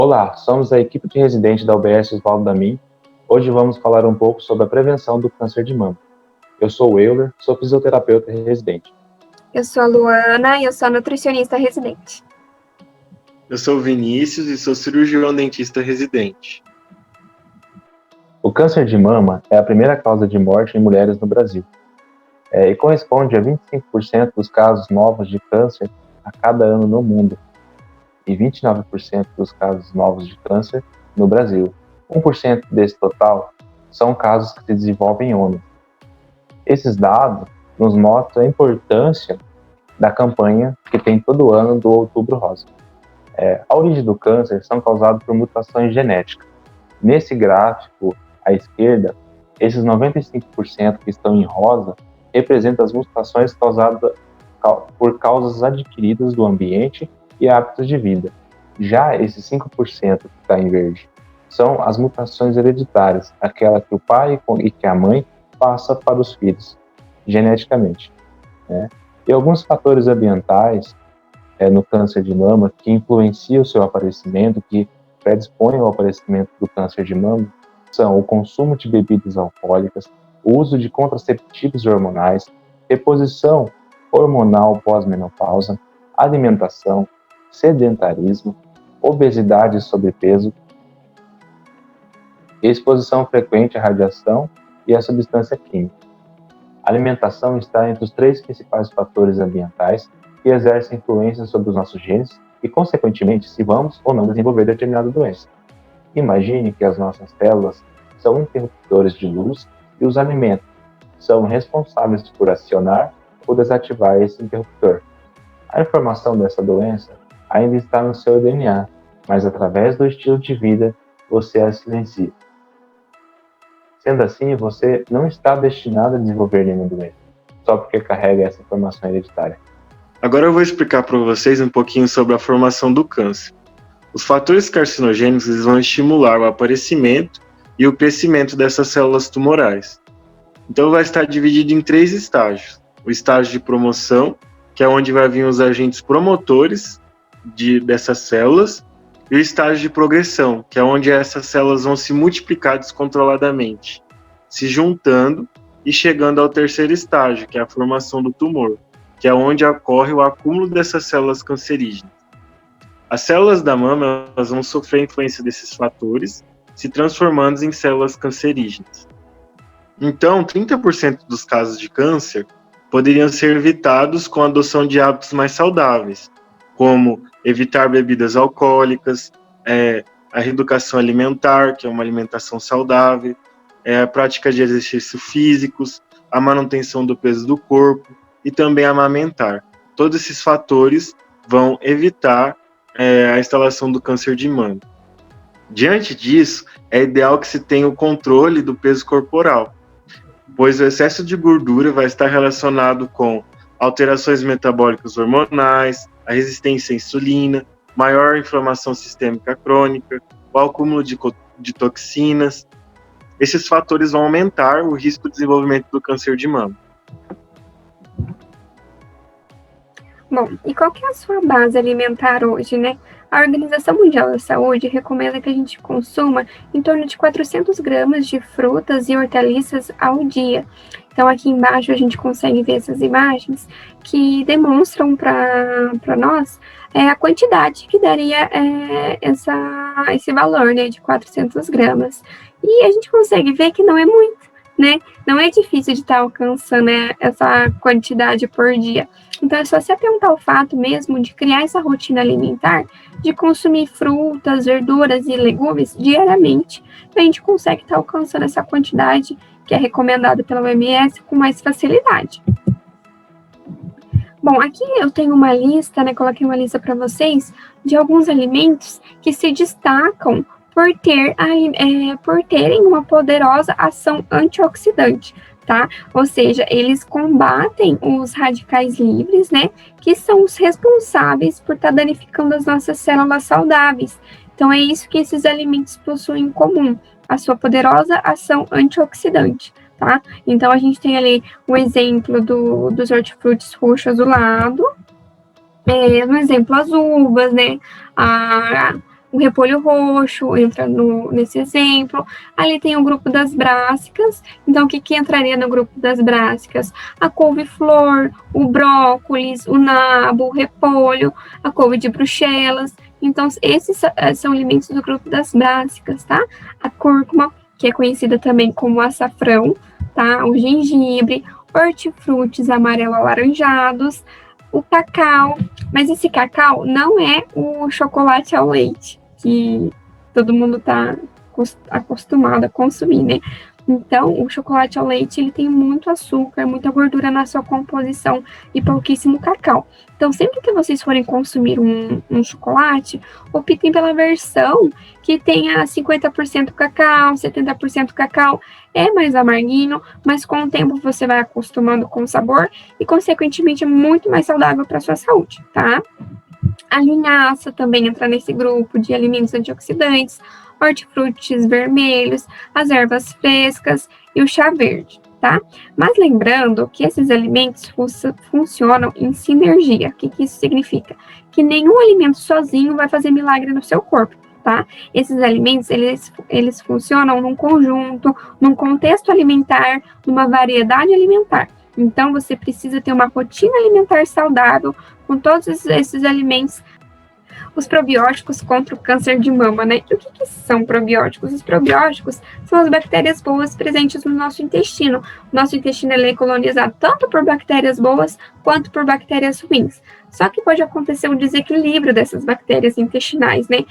Olá, somos a equipe de residente da UBS Oswaldo Damin. Hoje vamos falar um pouco sobre a prevenção do câncer de mama. Eu sou o Euler, sou fisioterapeuta residente. Eu sou a Luana e eu sou nutricionista residente. Eu sou o Vinícius e sou cirurgião dentista residente. O câncer de mama é a primeira causa de morte em mulheres no Brasil e corresponde a 25% dos casos novos de câncer a cada ano no mundo e 29% dos casos novos de câncer no Brasil. 1% desse total são casos que se desenvolvem em homens. Esses dados nos mostram a importância da campanha que tem todo ano do Outubro Rosa. A origem do câncer são causadas por mutações genéticas. Nesse gráfico, à esquerda, esses 95% que estão em rosa representam as mutações causadas por causas adquiridas do ambiente e hábitos de vida. Já esses 5% que está em verde são as mutações hereditárias, aquela que o pai e que a mãe passa para os filhos, geneticamente. E alguns fatores ambientais no câncer de mama que influenciam o seu aparecimento, que predispõem ao aparecimento do câncer de mama, são o consumo de bebidas alcoólicas, o uso de contraceptivos hormonais, reposição hormonal pós-menopausa, alimentação, sedentarismo, obesidade e sobrepeso, exposição frequente à radiação e à substância química. A alimentação está entre os 3 principais fatores ambientais que exercem influência sobre os nossos genes e, consequentemente, se vamos ou não desenvolver determinada doença. Imagine que as nossas células são interruptores de luz e os alimentos são responsáveis por acionar ou desativar esse interruptor. A informação dessa doença ainda está no seu DNA, mas através do estilo de vida você a silencia. Sendo assim, você não está destinado a desenvolver nenhuma doença, só porque carrega essa informação hereditária. Agora eu vou explicar para vocês um pouquinho sobre a formação do câncer. Os fatores carcinogênicos eles vão estimular o aparecimento e o crescimento dessas células tumorais. Então vai estar dividido em 3 estágios. O estágio de promoção, que é onde vai vir os agentes promotores dessas células, e o estágio de progressão, que é onde essas células vão se multiplicar descontroladamente, se juntando e chegando ao 3º estágio, que é a formação do tumor, que é onde ocorre o acúmulo dessas células cancerígenas. As células da mama elas vão sofrer a influência desses fatores, se transformando em células cancerígenas. Então, 30% dos casos de câncer poderiam ser evitados com a adoção de hábitos mais saudáveis, como evitar bebidas alcoólicas, a reeducação alimentar, que é uma alimentação saudável, a prática de exercícios físicos, a manutenção do peso do corpo e também amamentar. Todos esses fatores vão evitar a instalação do câncer de mama. Diante disso, é ideal que se tenha o controle do peso corporal, pois o excesso de gordura vai estar relacionado com alterações metabólicas hormonais, a resistência à insulina, maior inflamação sistêmica crônica, o acúmulo de toxinas. Esses fatores vão aumentar o risco de desenvolvimento do câncer de mama. Bom, e qual que é a sua base alimentar hoje, né? A Organização Mundial da Saúde recomenda que a gente consuma em torno de 400 gramas de frutas e hortaliças ao dia. Então, aqui embaixo a gente consegue ver essas imagens que demonstram para nós a quantidade que daria esse valor, né, de 400 gramas. E a gente consegue ver que não é muito, né? Não é difícil de estar alcançando essa quantidade por dia. Então, é só se atentar ao fato mesmo de criar essa rotina alimentar, de consumir frutas, verduras e legumes diariamente, a gente consegue estar alcançando essa quantidade que é recomendada pela OMS com mais facilidade. Bom, aqui eu tenho uma lista, né, coloquei uma lista para vocês de alguns alimentos que se destacam por terem uma poderosa ação antioxidante, tá? Ou seja, eles combatem os radicais livres, né, que são os responsáveis por estar danificando as nossas células saudáveis. Então, é isso que esses alimentos possuem em comum, a sua poderosa ação antioxidante, tá? Então, a gente tem ali o exemplo dos hortifrutis roxo azulado, no exemplo as uvas, né, O repolho roxo entra nesse exemplo. Ali tem o grupo das brássicas. Então, o que entraria no grupo das brássicas? A couve-flor, o brócolis, o nabo, o repolho, a couve de Bruxelas. Então, esses são alimentos do grupo das brássicas, tá? A cúrcuma, que é conhecida também como açafrão, tá? O gengibre, hortifrutis amarelo-alaranjados, o cacau, mas esse cacau não é o chocolate ao leite, que todo mundo está acostumado a consumir, né? Então, o chocolate ao leite, ele tem muito açúcar, muita gordura na sua composição e pouquíssimo cacau. Então, sempre que vocês forem consumir um chocolate, optem pela versão que tenha 50% cacau, 70% cacau. É mais amarguinho, mas com o tempo você vai acostumando com o sabor e, consequentemente, é muito mais saudável para a sua saúde, tá? A linhaça também entra nesse grupo de alimentos antioxidantes, hortifrutis vermelhos, as ervas frescas e o chá verde, tá? Mas lembrando que esses alimentos funcionam em sinergia. O que isso significa? Que nenhum alimento sozinho vai fazer milagre no seu corpo, tá? Esses alimentos, eles funcionam num conjunto, num contexto alimentar, numa variedade alimentar. Então, você precisa ter uma rotina alimentar saudável com todos esses alimentos. Os probióticos contra o câncer de mama, né? E o que são probióticos? Os probióticos são as bactérias boas presentes no nosso intestino. O nosso intestino ele é colonizado tanto por bactérias boas quanto por bactérias ruins. Só que pode acontecer um desequilíbrio dessas bactérias intestinais, né?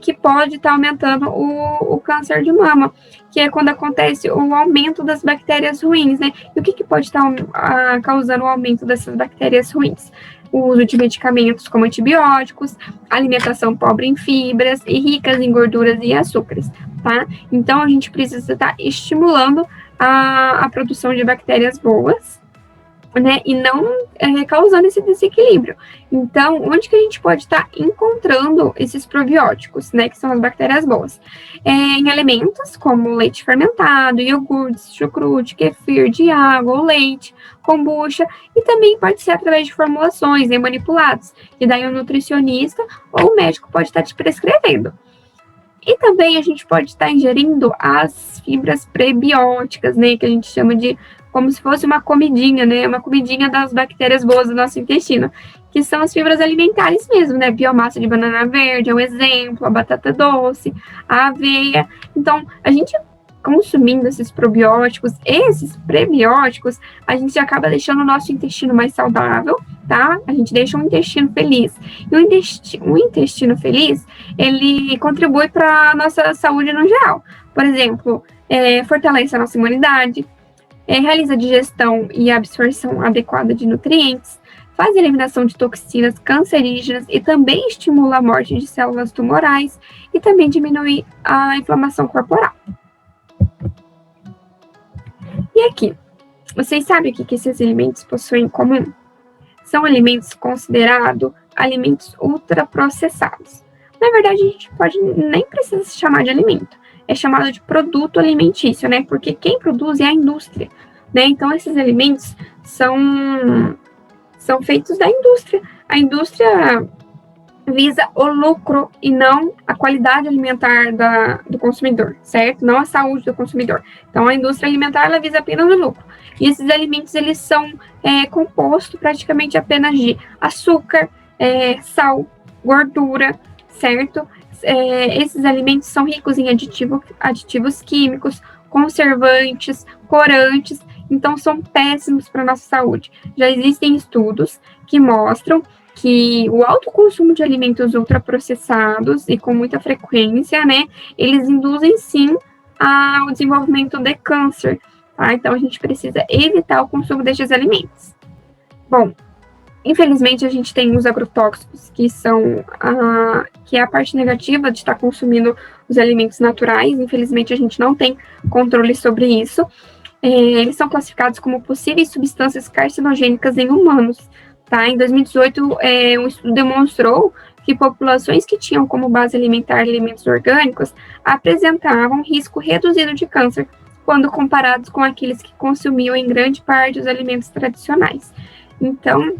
Que pode estar aumentando o câncer de mama, que é quando acontece o aumento das bactérias ruins, né? E o que pode estar causando o aumento dessas bactérias ruins? O uso de medicamentos como antibióticos, alimentação pobre em fibras e ricas em gorduras e açúcares, tá? Então, a gente precisa estar estimulando a produção de bactérias boas, né? E não causando esse desequilíbrio. Então, onde que a gente pode estar encontrando esses probióticos, né? Que são as bactérias boas? Em alimentos como leite fermentado, iogurtes, chucrute, kefir de água ou leite, kombucha, e também pode ser através de formulações, né, manipulados, e daí o nutricionista ou o médico pode estar te prescrevendo. E também a gente pode estar ingerindo as fibras prebióticas, né, que a gente chama de como se fosse uma comidinha, né, uma comidinha das bactérias boas do nosso intestino, que são as fibras alimentares mesmo, né, biomassa de banana verde é um exemplo, a batata doce, a aveia. Então, a gente consumindo esses probióticos, esses prebióticos, a gente acaba deixando o nosso intestino mais saudável, tá? A gente deixa um intestino feliz. E o intestino feliz, ele contribui para a nossa saúde no geral. Por exemplo, fortalece a nossa imunidade, realiza a digestão e absorção adequada de nutrientes, faz a eliminação de toxinas cancerígenas e também estimula a morte de células tumorais e também diminui a inflamação corporal. E aqui, vocês sabem o que esses alimentos possuem em comum? São alimentos considerados alimentos ultraprocessados. Na verdade, a gente nem precisa se chamar de alimento. É chamado de produto alimentício, né? Porque quem produz é a indústria, né? Então, esses alimentos são feitos da indústria. A indústria visa o lucro e não a qualidade alimentar do consumidor, certo? Não a saúde do consumidor. Então, a indústria alimentar, ela visa apenas o lucro. E esses alimentos, eles são compostos praticamente apenas de açúcar, sal, gordura, certo? Esses alimentos são ricos em aditivos químicos, conservantes, corantes, então são péssimos para a nossa saúde. Já existem estudos que mostram que o alto consumo de alimentos ultraprocessados e com muita frequência, né, eles induzem sim ao desenvolvimento de câncer, tá? Então a gente precisa evitar o consumo destes alimentos. Bom, infelizmente a gente tem os agrotóxicos, que é a parte negativa de estar consumindo os alimentos naturais. Infelizmente a gente não tem controle sobre isso. Eles são classificados como possíveis substâncias carcinogênicas em humanos. Tá? Em 2018, um estudo demonstrou que populações que tinham como base alimentar alimentos orgânicos apresentavam risco reduzido de câncer, quando comparados com aqueles que consumiam em grande parte os alimentos tradicionais. Então,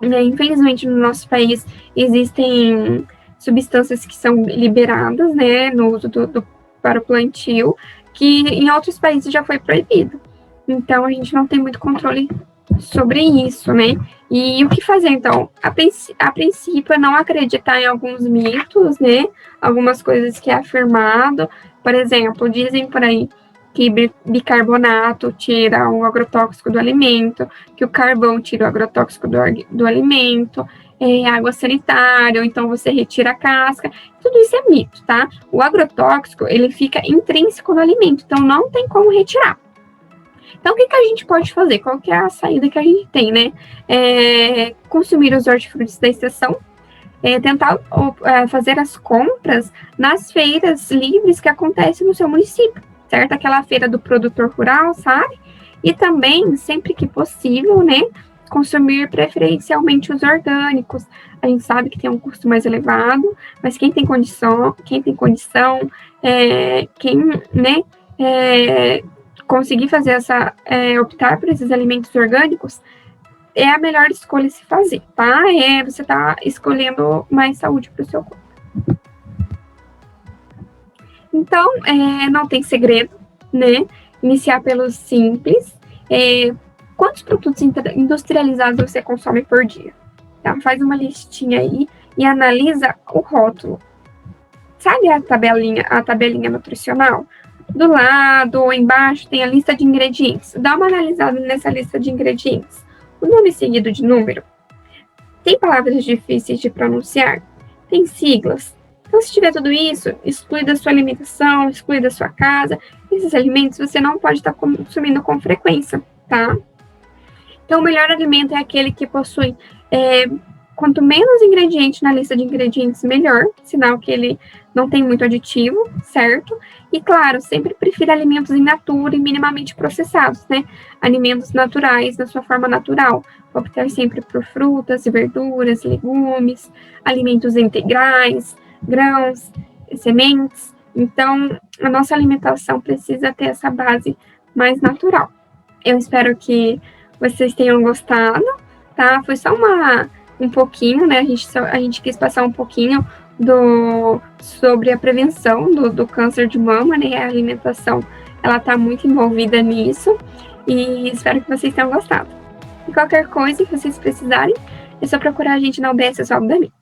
infelizmente, no nosso país existem substâncias que são liberadas, né, no uso para o plantio, que em outros países já foi proibido. Então, a gente não tem muito controle sobre isso, né? E o que fazer, então? A princípio, é não acreditar em alguns mitos, né? Algumas coisas que é afirmado. Por exemplo, dizem por aí que bicarbonato tira o agrotóxico do alimento, que o carvão tira o agrotóxico do alimento, água sanitária, ou então você retira a casca. Tudo isso é mito, tá? O agrotóxico, ele fica intrínseco no alimento, então não tem como retirar. Então, o que a gente pode fazer? Qual que é a saída que a gente tem, né? Consumir os hortifrutis da estação, tentar fazer as compras nas feiras livres que acontecem no seu município, certo? Aquela feira do produtor rural, sabe? E também, sempre que possível, né? Consumir preferencialmente os orgânicos. A gente sabe que tem um custo mais elevado, mas quem tem condição, né? Conseguir fazer optar por esses alimentos orgânicos é a melhor escolha a se fazer, tá? Você tá escolhendo mais saúde para o seu corpo. Então, não tem segredo, né? Iniciar pelos simples. Quantos produtos industrializados você consome por dia? Tá? Faz uma listinha aí e analisa o rótulo. Sabe a tabelinha nutricional? Do lado ou embaixo tem a lista de ingredientes. Dá uma analisada nessa lista de ingredientes. O nome seguido de número. Tem palavras difíceis de pronunciar? Tem siglas? Então, se tiver tudo isso, exclui da sua alimentação, exclui da sua casa. Esses alimentos você não pode estar consumindo com frequência, tá? Então, o melhor alimento é aquele que possui quanto menos ingredientes na lista de ingredientes, melhor. Sinal que ele não tem muito aditivo, certo? E, claro, sempre prefira alimentos in natura e minimamente processados, né? Alimentos naturais, na sua forma natural. Optar sempre por frutas, verduras, legumes, alimentos integrais, grãos, sementes. Então, a nossa alimentação precisa ter essa base mais natural. Eu espero que vocês tenham gostado, tá? Foi só um pouquinho, né? A gente quis passar um pouquinho sobre a prevenção do câncer de mama, né? A alimentação, ela tá muito envolvida nisso e espero que vocês tenham gostado. E qualquer coisa que vocês precisarem, é só procurar a gente na UBS Oswaldo D'Amico.